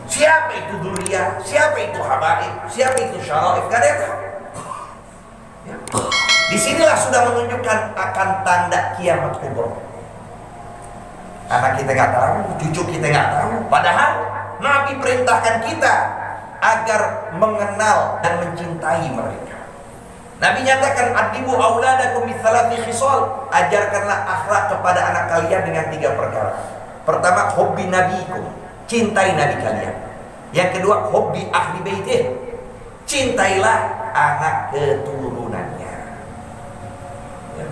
Siapa itu dzurriyyah, siapa itu habaib, siapa itu syara'if, gak ada yang tahu. Ya. Disinilah sudah menunjukkan akan tanda kiamat kubra. Anak kita nggak tahu, cucu kita nggak tahu. Padahal Nabi perintahkan kita agar mengenal dan mencintai mereka. Nabi nyatakan, adibu auladakum bitsalati khisal, ajarkanlah akhlak kepada anak kalian dengan 3 perkara. Pertama, hubbi nabikum, cintai nabi kalian. Yang kedua, hubbi ahli baitih, cintailah anak keturunannya. Ya.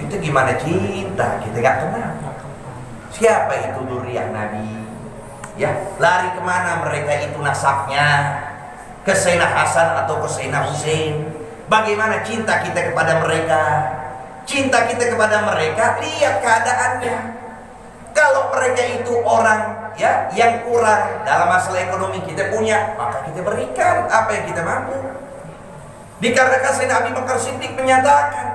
Kita gimana cinta? Kita gak kenal. Siapa itu dzurriyyah Nabi? Ya, lari kemana mereka itu nasabnya? Ke Sayyidina Hasan atau ke Sayyidina Husain? Bagaimana cinta kita kepada mereka? Cinta kita kepada mereka, lihat keadaannya. Kalau mereka itu orang ya yang kurang dalam masalah ekonomi, kita punya, maka kita berikan apa yang kita mampu. Dikarenakan Sayyidina Abu Bakar Siddiq menyatakan,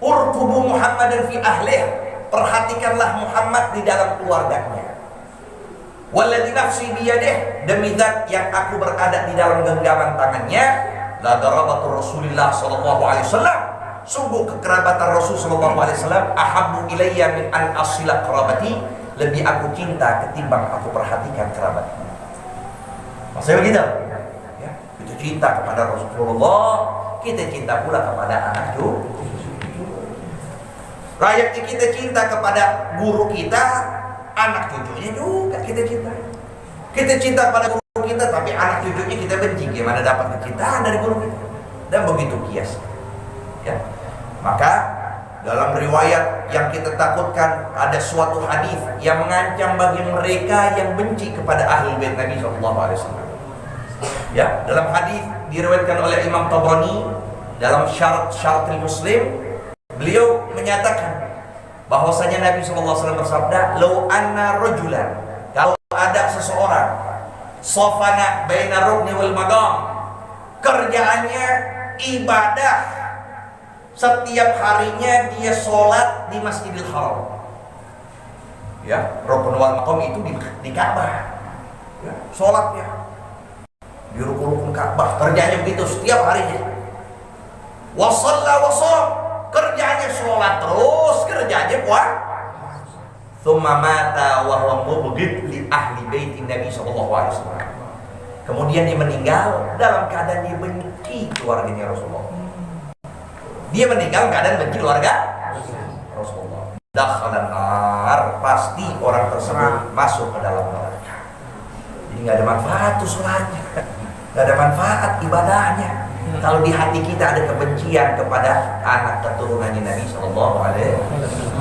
urqubu Muhammadan fi ahlih, perhatikanlah Muhammad di dalam keluarganya. Walladzi nafsi biyadih, demi zat yang aku berada di dalam genggaman tangannya, la darabatu Rasulillah sallallahu alaihi wasallam, sungguh kekerabatan Rasul sallallahu alaihi wasallam ahabbu ilayya min an asila kerabati, lebih aku cinta ketimbang aku perhatikan kerabatku. Maksudnya begitu ya, kita cinta kepada Rasulullah, kita cinta pula kepada anak cucu. Layaknya kita cinta kepada guru kita, anak cucunya juga kita cinta. Kita cinta kepada guru kita, tapi anak cucunya kita benci. Gimana dapat kecintaan dari guru kita? Dan begitu kias. Ya. Maka dalam riwayat yang kita takutkan, ada suatu hadis yang mengancam bagi mereka yang benci kepada ahli bait Nabi SAW. Ya, dalam hadis diriwayatkan oleh Imam Tabrani dalam Syarh Muslim, beliau menyatakan bahwasanya Nabi SAW bersabda, "Lau anna rajulan," kalau ada seseorang, "sofana baina rukni wal maqam," kerjaannya ibadah, setiap harinya dia sholat di Masjidil Haram. Ya, rukun wal maqam itu di Ka'bah. Ya, sholatnya di rukun Ka'bah, kerjanya begitu setiap harinya. Wa shalla wa shom, kerjanya sholat terus, kerjanya puasa. Tsumma mata wa huwa mubghid li ahli bait Nabi sallallahu alaihi wasallam. Kemudian dia meninggal dalam keadaan dia benci keluarganya Rasulullah. Dia meninggal keadaan benci keluarga Rasulullah. Dakhalan nar, pasti orang tersebut masuk ke dalam neraka. Jadi nggak ada manfaat tuh sholatnya, nggak ada manfaat ibadahnya. Kalau di hati kita ada kebencian kepada anak keturunannya Nabi Sallallahu Alaihi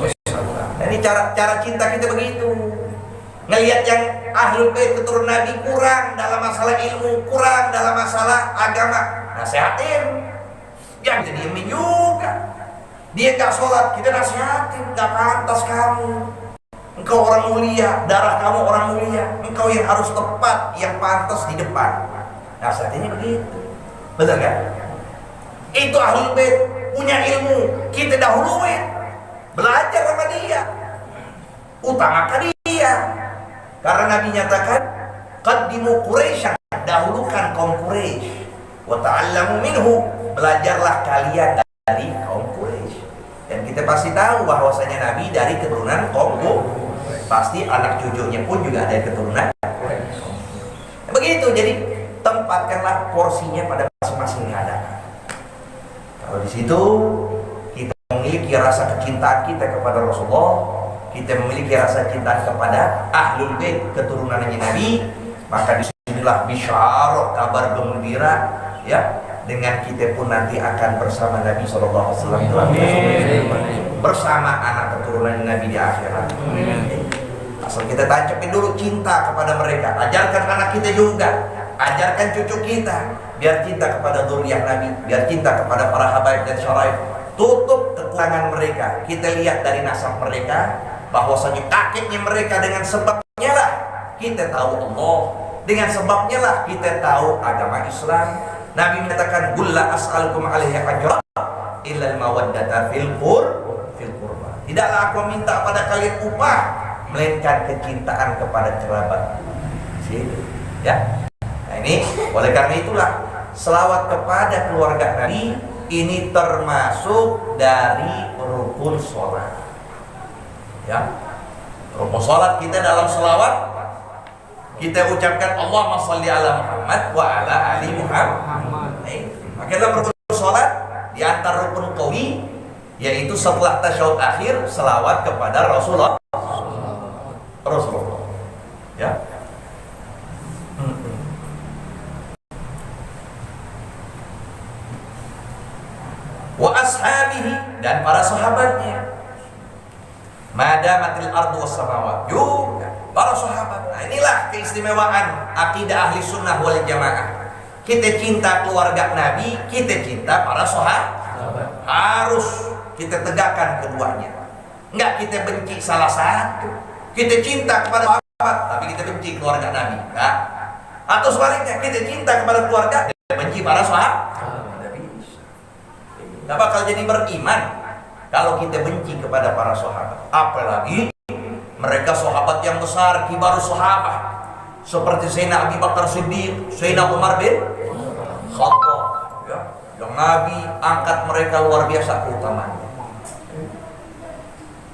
Wasallam. Nah, ini cara cinta kita begitu. Ngelihat yang ahlul bait keturunan Nabi kurang dalam masalah ilmu, kurang dalam masalah agama, nasihatin. Jangan diemin juga. Dia nggak sholat, kita nasihatin, nggak pantas kamu. Engkau orang mulia, darah kamu orang mulia. Engkau yang harus tepat, yang pantas di depan. Nasihatinnya begitu. Betul kan? Itu ahlul bait punya ilmu, kita dahuluin, belajar sama dia, utamakan dia. Karena Nabi nyatakan, qaddimu Quraisyan, dahulukan kaum Quraisy, wa ta'allamu minhu, belajarlah kalian dari kaum Quraisy. Dan kita pasti tahu bahwasanya Nabi dari keturunan kaum Quraisy, pasti anak cucunya pun juga ada keturunan Quraisy. Begitu, jadi tempatkanlah porsinya pada masing-masing keadaan. Kalau di situ kita memiliki rasa kecintaan kita kepada Rasulullah, kita memiliki rasa cinta kepada ahlul bait keturunannya Nabi, maka disinilah bisyarah, kabar gembira ya, dengan kita pun nanti akan bersama Nabi SAW bersama anak keturunan Nabi di akhirat. Asal kita tancapin dulu cinta kepada mereka, ajarkan anak kita juga, ajarkan cucu kita biar cinta kepada dzurriyyah Nabi, biar cinta kepada para habaib dan syaraif. Tutup kekurangan mereka. Kita lihat dari nasab mereka, bahwasanya kakeknya mereka, dengan sebabnya lah kita tahu Allah, dengan sebabnya lah kita tahu agama Islam. Nabi menyatakan, "Gulla as'alukum alaihi ajra illa al-mawaddata fil qurba." Tidaklah aku minta pada kalian upah melainkan kecintaan kepada kerabat. Situ. Ya. Nah ini, oleh karena itulah selawat kepada keluarga Nabi ini termasuk dari rukun sholat. Ya, rukun sholat kita dalam selawat kita ucapkan Allahumma sholli ala Muhammad wa ala ali Muhammad. Maka dalam rukun sholat di antara rukun qauli yaitu setelah tasyahud akhir selawat kepada Rasulullah. Ya. Wa ashabihi dan para sahabatnya. Madamatil ardu was samawat. Juga para sahabat. Nah, inilah keistimewaan akidah ahli sunnah wal jamaah. Kita cinta keluarga Nabi, kita cinta para sahabat. Harus kita tegakkan keduanya. Enggak kita benci salah satu. Kita cinta kepada sahabat, tapi kita benci keluarga Nabi. Enggak. Atau sebaliknya, kita cinta kepada keluarga, kita benci para sahabat. Tidak bakal jadi beriman kalau kita benci kepada para sahabat. Apalagi mereka sahabat yang besar, kibarus sahabat, seperti Sayyidina Abu Bakar Siddiq, Sayyidina Umar bin Khattab, ya, yang Nabi angkat mereka luar biasa keutamanya.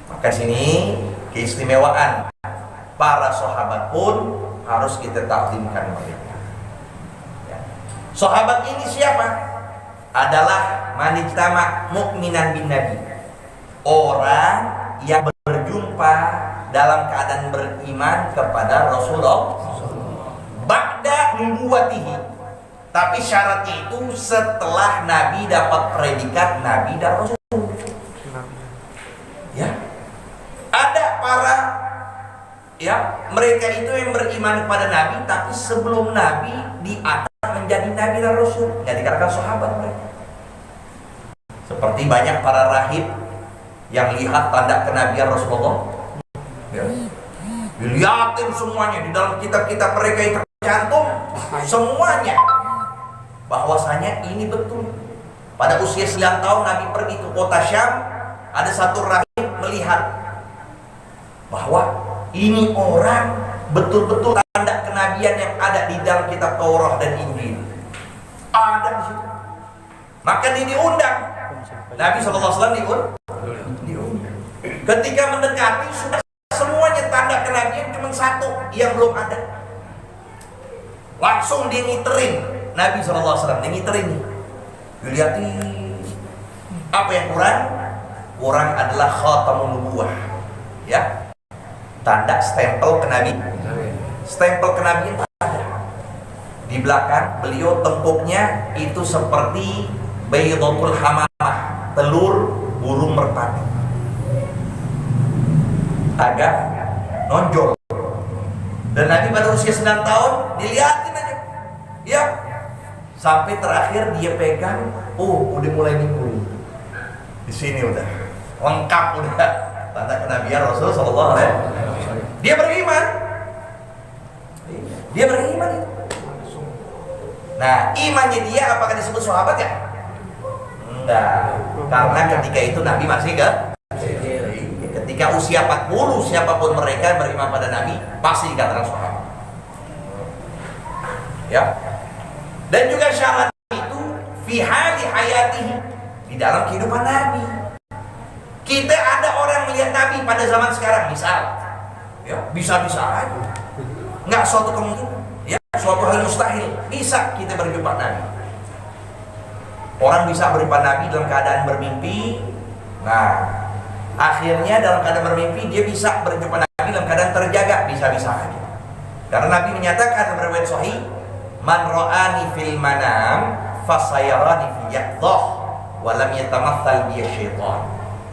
Maka sini keistimewaan para sahabat pun harus kita taklimkan mereka. Ya. Sahabat ini siapa? Adalah manijtama mu'minan bin Nabi, orang yang berjumpa dalam keadaan beriman kepada Rasulullah ba'da nubuwatihi, tapi syaratnya itu setelah Nabi dapat predikat Nabi dan Rasul. Ya, ada para mereka itu yang beriman kepada Nabi, tapi sebelum Nabi diangkat menjadi Nabi dan Rasul, nggak dikatakan sahabat mereka. Seperti banyak para rahib yang lihat tanda kenabian Rasulullah, ya. Dilihatin semuanya di dalam kitab-kitab mereka yang tercantum semuanya bahwasanya ini betul. Pada usia 9 tahun Nabi pergi ke kota Syam, ada satu rahib melihat bahwa ini orang betul-betul tanda kenabian yang ada di dalam kitab Taurat dan Injil ada di situ. Maka dia diundang. Nabi SAW diundang. Ketika mendekati sudah semuanya tanda kenabian, cuma satu yang belum ada. Langsung dia ngiterin Nabi SAW, dia ngiterin. Dilihatin apa yang kurang? Kurang adalah khatamun nubuwah, ya, tanda stempel kenabian. Stempel kenabian ada di belakang beliau, tengkuknya itu seperti baydatul hamamah, telur burung merpati, agak nonjol. Dan Nabi pada usia 9 tahun dilihatin aja, ya, sampai terakhir dia pegang, udah mulai nimbul di sini, udah lengkap, udah tanda kenabian Rasul Sallallahu Alaihi Wasallam. Dia beriman. Nah, imannya dia apakah disebut sahabat ya? Enggak. Karena ketika itu Nabi masih ketika usia 40, siapapun mereka beriman pada Nabi pasti dikatakan sahabat. Ya. Dan juga syarat itu fi hali hayatihi, di dalam kehidupan Nabi. Kita ada orang melihat Nabi pada zaman sekarang, misal, ya, bisa-bisa aja. Enggak suatu kemungkinan, ya, suatu hal mustahil. Bisa kita berjumpa Nabi. Orang bisa berjumpa Nabi dalam keadaan bermimpi. Nah, akhirnya dalam keadaan bermimpi dia bisa berjumpa Nabi dalam keadaan terjaga, bisa-bisa aja. Karena Nabi menyatakan dalam riwayat sahih, man ra'ani fil manam fasayarani fi yaqdhah wa lam yatamathal bi syaitan.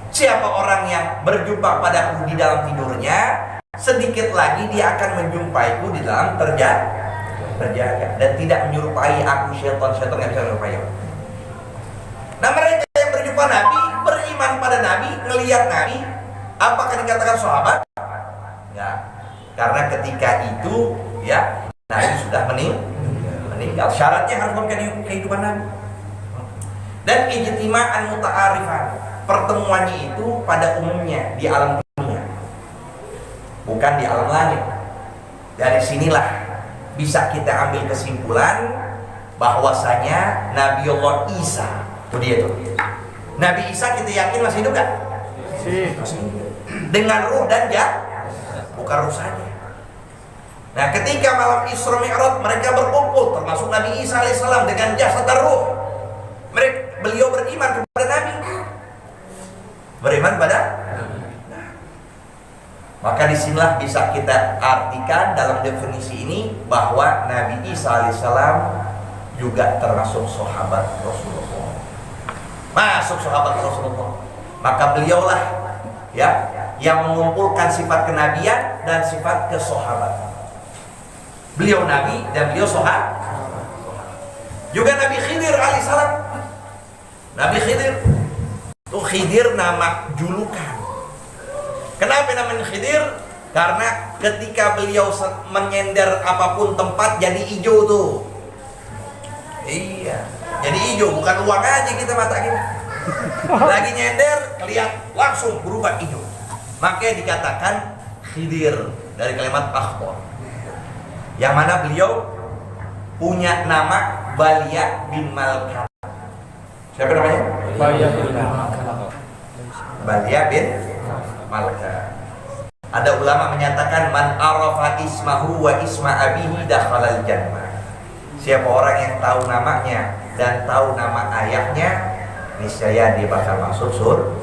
Siapa orang yang berjumpa padaku di dalam tidurnya, sedikit lagi dia akan menjumpaiku di dalam terjaga dan tidak menyerupai aku syaitan yang bisa menyerupai aku. Nah, mereka yang berjumpa Nabi, beriman pada Nabi, ngelihat Nabi, apakah dikatakan sahabat? Ya, karena ketika itu, ya, Nabi sudah meninggal. Syaratnya harus bukan kehidupan Nabi. Dan ijtima'an muta'arifan, pertemuannya itu pada umumnya di alam dunia, bukan di alam langit. Dari sinilah bisa kita ambil kesimpulan bahwasanya Nabi Allah Isa, itu dia tuh. Nabi Isa kita yakin masih hidup kan? Masih hidup. Dengan ruh dan bukan ruh saja. Nah, ketika malam Isra Mi'raj mereka berkumpul, termasuk Nabi Isa alaihissalam dengan jasad dan ruh. Beliau beriman kepada Nabi. Beriman pada maka disinilah bisa kita artikan dalam definisi ini bahwa Nabi Isa alaihissalam juga termasuk sahabat Rasulullah. Masuk sahabat Rasulullah. Maka beliaulah ya yang mengumpulkan sifat kenabian dan sifat kesahabatan. Beliau nabi dan beliau sahabat. Juga Nabi Khidir alaihissalam. Nabi Khidir. Itu Khidir nama julukan. Kenapa namanya Khidir? Karena ketika beliau menyender apapun tempat jadi hijau tuh. Iya, jadi hijau, bukan uang aja kita mata kita. Lagi nyender, lihat langsung berubah hijau. Makanya dikatakan Khidir dari kalimat akhbar. Yang mana beliau punya nama Balia bin Malkan. Siapa namanya? Balia bin Malkan. Balia bin Malkan. Ada ulama menyatakan man arafa ismahu wa isma abihi dakhalal jannah. Siapa orang yang tahu namanya dan tahu nama ayahnya, niscaya dia bakal masuk surga.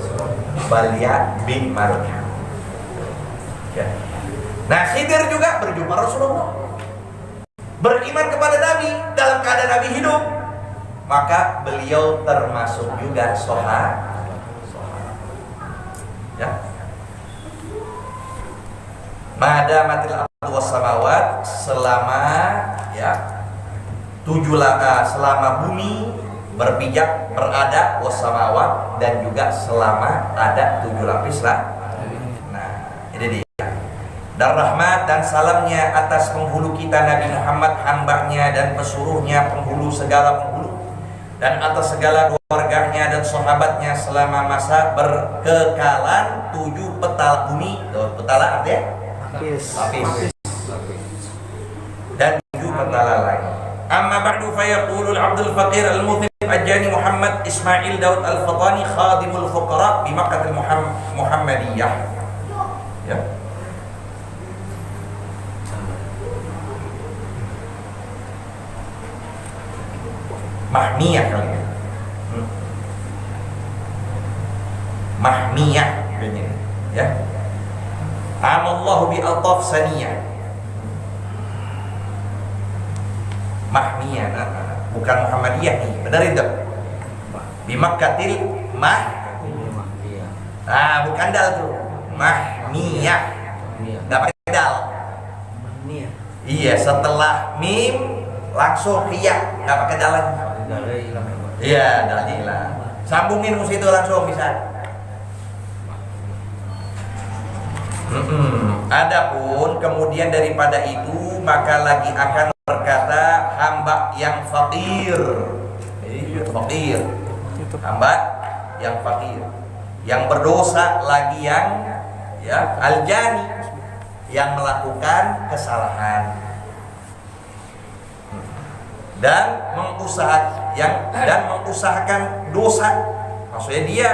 Balia bin Malkan. Ya. Nah, Khidir juga berjumpa Rasulullah. Beriman kepada Nabi dalam keadaan Nabi hidup. Maka beliau termasuk juga sahabat. Ya. Madamatil ardu was samawat, selama ya selama bumi berpijak berada, was samawat, dan juga selama ada 7 lapis lah. Nah, ini dia. Dan rahmat dan salamnya atas penghulu kita Nabi Muhammad, hambanya dan pesuruhnya, penghulu segala penghulu, dan atas segala keluarganya dan sahabatnya selama masa berkekalan 7 petala bumi. Petala artinya lapis. Dan 7 petala lain. Amma ba'du fayaqulu al-abdul faqir al-muthib ajani Muhammad Ismail Daud al-Fatani khadimul fuqara bi Makkah al-Muhammadiyah. Ya. Mahmiyah kali ya. Mahmiyah ini ya. Amallahu bi altaf saniyah. Mahmiyah, bukan Muhammadiyah nih, benar itu? Bi Makkatil bukan dal tuh. Mahmiyah. Enggak pakai dal. Mahmiyah. Iya, setelah mim langsung ya, enggak pakai dal lagi. Iya, dalnya hilang. Sambungin ke situ langsung bisa. Adapun kemudian daripada itu maka lagi akan berkata hamba yang fakir. Fakir. Hamba yang fakir, yang berdosa lagi yang ya aljani, yang melakukan kesalahan dan mengusahakan dosa. Maksudnya dia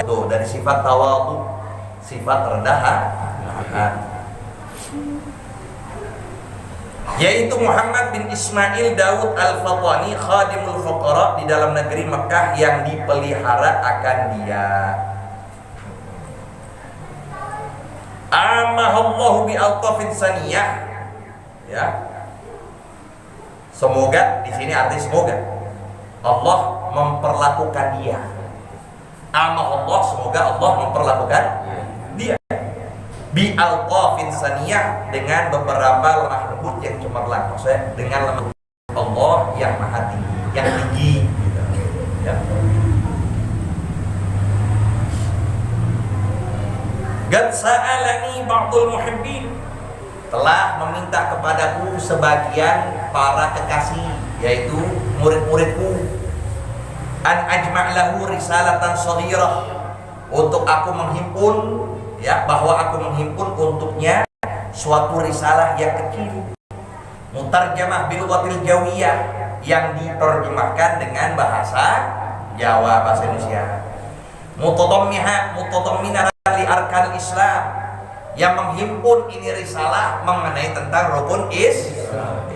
itu dari sifat tawadhu, sifat rendah hati, yaitu Muhammad bin Ismail Daud al-Fatani khadimul fuqara di dalam negeri Mekah yang dipelihara akan dia. Amahallahu bi altafin saniyah. Ya. Semoga di sini arti semoga Allah memperlakukan dia. Allah, semoga Allah memperlakukan dia bi altafin saniyah, dengan beberapa lemah lembut yang cemerlang. Maksudnya dengan lemah lembut Allah yang maha tinggi, yang tinggi gitu. Ya. Qad sa'alani ba'dul muhibbin, telah meminta kepadaku sebagian para kekasih, yaitu murid-muridku, an ajma' lahu risalatan shaghirah, untuk aku menghimpun, ya, bahwa aku menghimpun untuknya suatu risalah yang kecil. Mutarjamah bil lughatil jawiyah, yang diterjemahkan dengan bahasa Jawa, bahasa Indonesia. Mutadamminah li arkan Islam, yang menghimpun ini risalah mengenai tentang rukun Islam.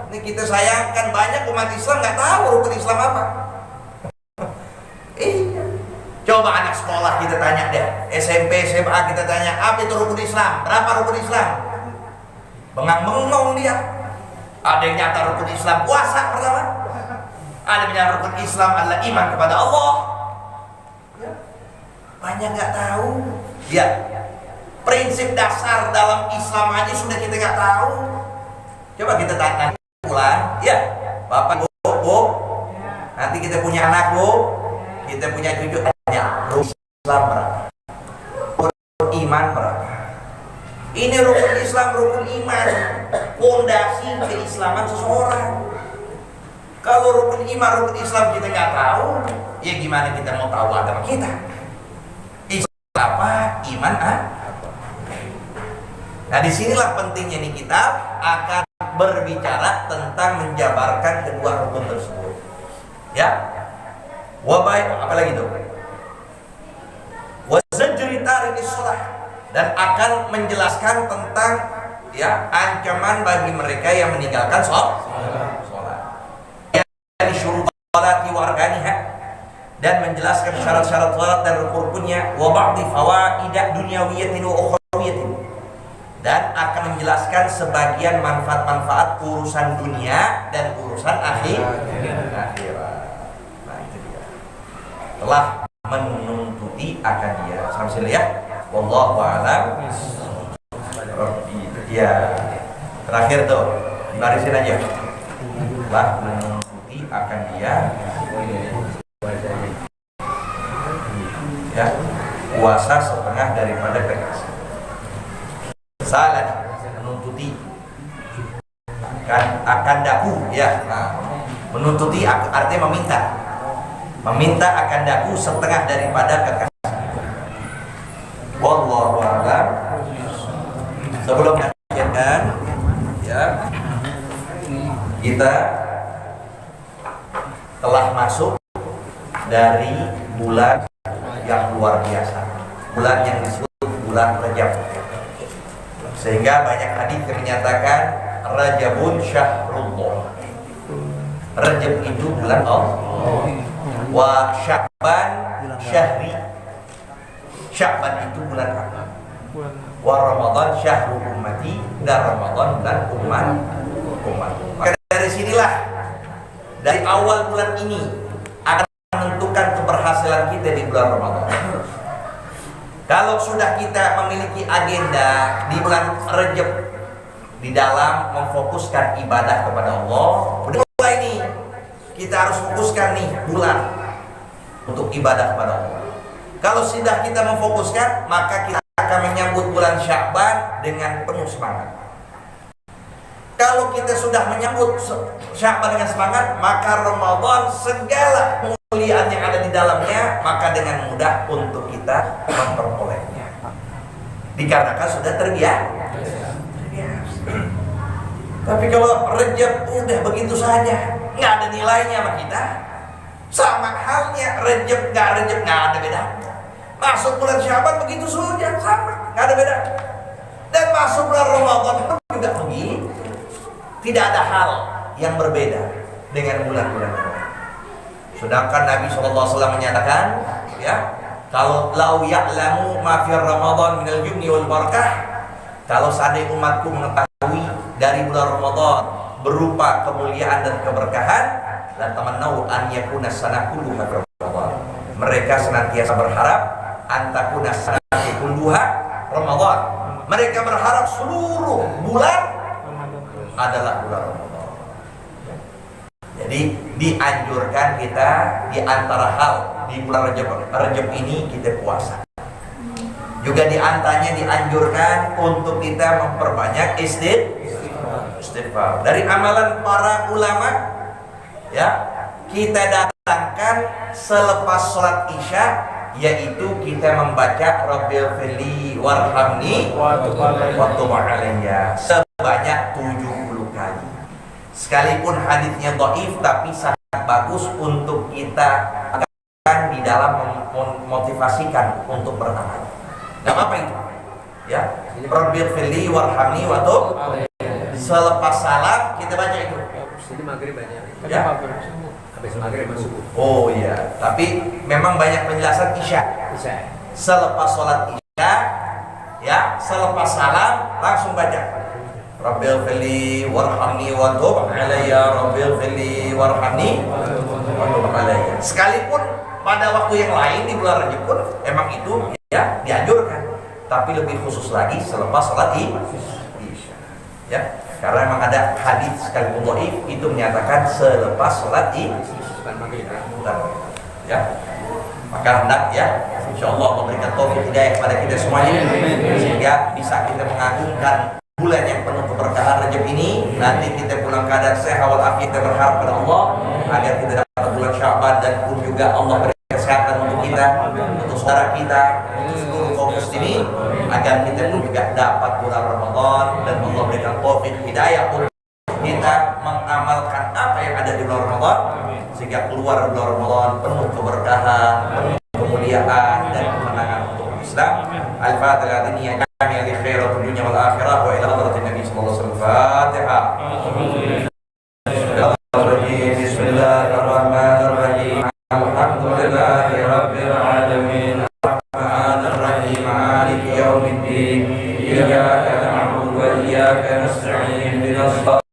Ini kita sayangkan banyak umat Islam nggak tahu rukun Islam apa. Coba anak sekolah kita tanya deh, SMP, SMA kita tanya, apa itu rukun Islam? Berapa rukun Islam? Bengang-bengong dia. Ada yang nyata rukun Islam puasa pertama. Ada yang nyata rukun Islam adalah iman kepada Allah. Banyak nggak tahu. Ya, prinsip dasar dalam Islam aja sudah kita nggak tahu. Coba kita tanya pulang, ya, Bapak Bu, nanti kita punya anak Bu, kita punya cucu, tanya rukun Islam berapa? Rukun iman berapa? Ini rukun Islam, rukun iman, fondasi keislaman seseorang. Kalau rukun iman, rukun Islam kita nggak tahu, ya gimana kita mau tahu agama kita? Islam apa? Iman apa? Nah, disinilah pentingnya nih kitab akan berbicara tentang menjabarkan kedua rukun tersebut. Ya, wabai apalagi itu? Wazajri tarikis shalah, dan akan menjelaskan tentang ya ancaman bagi mereka yang meninggalkan sholat. Yang syurut sholati wa arkaniha, dan menjelaskan syarat-syarat salat dan rukun-rukunnya, wa ba'di fawaidah dunyawiyatin wa ukhrawiyatin, dan akan menjelaskan sebagian manfaat-manfaat urusan dunia dan urusan akhirat. Nah, itu dia. Telah menuntuti akan dia. Sampai ya. Wallahu a'lam. Ya. Terakhir tuh, barisin aja. Telah menuntuti akan dia. Ya. Puasa setengah daripada kekasih. Salah menuntuti akan daku ya. Nah, menuntuti artinya meminta akan daku setengah daripada kekasih. Wallahu a'lam. Sebelum mengakhirkan ya, kita telah masuk dari bulan yang luar biasa, bulan yang disebut bulan Rajab. Sehingga banyak hadis yang menyatakan Rajabun syahrullah. Rajab itu bulan Allah. Wa Sya'ban syahri. Sya'ban itu bulan aku. Wa Ramadan syahrul ummati, dan Ramadan bulan umat. Maka dari sinilah, dari awal bulan ini akan menentukan keberhasilan kita di bulan Ramadan. Kalau sudah kita memiliki agenda di bulan Rajab di dalam memfokuskan ibadah kepada Allah, udah mulai nih, kita harus fokuskan nih bulan untuk ibadah kepada Allah. Kalau sudah kita memfokuskan, maka kita akan menyambut bulan Sya'ban dengan penuh semangat. Kalau kita sudah menyambut Sya'ban dengan semangat, maka Ramadan segala kemuliaan yang ada di dalamnya, maka dengan mudah untuk kita memperolehnya. Dikarenakan sudah terbiasa. Tapi kalau Rajab udah begitu saja, nggak ada nilainya sama kita. Sama halnya Rajab nggak ada beda. Masuk bulan Sya'ban begitu saja, sama, nggak ada beda. Dan masuk bulan Ramadan juga begitu. Tidak ada hal yang berbeda dengan bulan-bulan lain. Sedangkan Nabi SAW menyatakan, ya, kalau lau ya'lamu ma fi Ramadan minal jumni wal barakah, kalau seandainya umatku mengetahui dari bulan Ramadan berupa kemuliaan dan keberkahan, la tamannau an yakuna sanah kulluha fi Ramadan. Mereka senantiasa berharap antakuna sanah kulluha Ramadan. Mereka berharap seluruh bulan adalah bulan Ramadan. Jadi dianjurkan kita di antara hal di bulan Rajab ini kita puasa. Juga di antaranya dianjurkan untuk kita memperbanyak istighfar. Dari amalan para ulama, ya, kita datangkan selepas sholat Isya, yaitu kita membaca Rabbil firli warhamni wa tub alayya sebanyak 70 kali. hadis. Sekalipun hadisnya dhaif tapi sangat bagus untuk kita akan di dalam memotivasikan untuk beramal. Gak apa-apa itu. Ya, Rabbighfirli warhamni wa tub. Selepas salam kita baca itu. Ini maghrib banyak. Ya. Habis maghrib masuk. Oh iya, tapi memang banyak penjelasan isya. Bisa. Selepas sholat isya, ya, selepas salam langsung baca. Rabbighfirli warhamni wa tub alayya. Rabbighfirli warhamni wa tub alayya. Sekalipun pada waktu yang lain di bulan Rajab pun emang itu ya dianjurkan, tapi lebih khusus lagi selepas sholat isya. Ya, karena memang ada hadis sekalipun dhaif itu menyatakan selepas sholat isya. Ya, maka hendak ya, insyaallah memberikan taufik hidayah kepada kita semuanya sehingga bisa kita mengagungkan bulan yang penuh keberkahan Rajab ini. Nanti kita pulang keadaan sehat walafiat, kita berharap pada Allah agar kita dapat bulan Sya'ban dan pun juga Allah berikan kesehatan untuk kita, untuk saudara kita, untuk seluruh kaum muslimin, agar kita pun juga dapat bulan Ramadan dan Allah berikan taufik hidayah untuk kita mengamalkan apa yang ada di bulan Ramadan sehingga keluar bulan Ramadan penuh keberkahan, penuh kemuliaan dan kemenangan untuk Islam. Al-Fatihah ini kami yang khairat dunia wal akhirah wa ila hadratin Nabi sallallahu alaihi wasallam. Fatihah. Bismillahirrahmanirrahim. Alhamdulillahi rabbil alamin. Arrahmanir rahim. Maliki yaumiddin. Iyyaka na'budu wa iyyaka nasta'in. Ihdinas